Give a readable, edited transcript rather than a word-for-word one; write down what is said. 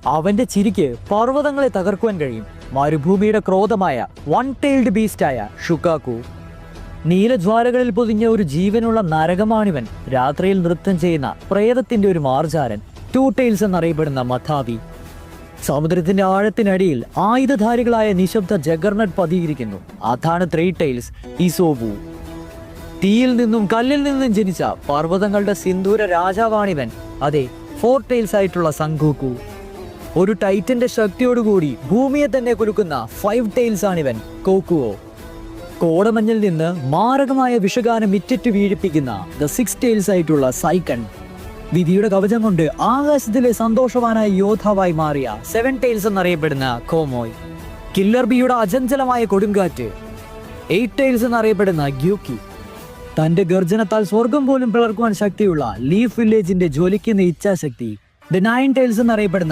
അവന്റെ ചിരിക്ക് പർവ്വതങ്ങളെ തകർക്കുവാൻ കഴിയും. മരുഭൂമിയുടെ ക്രോധമായ വൺ ടൈൽഡ് ബീസ്റ്റായ ഷുക്കാക്കു. നീലജ്വാലകളിൽ പൊതിഞ്ഞ ഒരു ജീവനുള്ള നരകമാണിവൻ. രാത്രിയിൽ നൃത്തം ചെയ്യുന്ന പ്രേതത്തിന്റെ ഒരു മാർജാരൻ, ടു ടൈൽസ് എന്നറിയപ്പെടുന്ന മഥാവി. സമുദ്രത്തിന്റെ ആഴത്തിനടിയിൽ ആയുധധാരികളായ നിശബ്ദ ജഗർനട്ട് പതിയിരിക്കുന്നു. അതാണ് ത്രീ ടൈൽസ് ഇസോബു. തീയിൽ നിന്നും കല്ലിൽ നിന്നും ജനിച്ച പർവ്വതങ്ങളുടെ സിന്ദൂര രാജാവാണിവൻ. അതെ, ഫോർ ടൈൽസ് ആയിട്ടുള്ള സങ്കൂക്കു. ഒരു ടൈറ്റന്റെ ശക്തിയോടുകൂടി ഭൂമിയെ തന്നെ കുലുക്കുന്ന ഫൈവ് ടൈൽസ് ആണിവൻ കോക്കുവോ. കോടമഞ്ഞിൽ നിന്ന് മാരകമായ വിഷഗാനം ഇറ്റിറ്റ് വീഴിപ്പിക്കുന്ന ദ സിക്സ് ടൈൽസ് ആയിട്ടുള്ള സൈക്കൺ. വിധിയുടെ കവചം കൊണ്ട് ആകാശത്തിലെ സന്തോഷവാനായ യോദ്ധാവായി മാറിയ സെവൻ ടൈൽസ് എന്നറിയപ്പെടുന്ന കോമോയ്. കില്ലർ ബിയുടെ അചഞ്ചലമായ കൊടുങ്കാറ്റ്, എയ്റ്റ് ടൈൽസ് എന്നറിയപ്പെടുന്ന ഗ്യൂക്കി. തന്റെ ഗർജനത്താൽ സ്വർഗം പോലും പിളർക്കുവാൻ ശക്തിയുള്ള ലീഫ് വില്ലേജിന്റെ ജ്വലിക്കുന്ന ഇച്ഛാശക്തി, ദ നയൻ ടൈൽസ് എന്നറിയപ്പെടുന്ന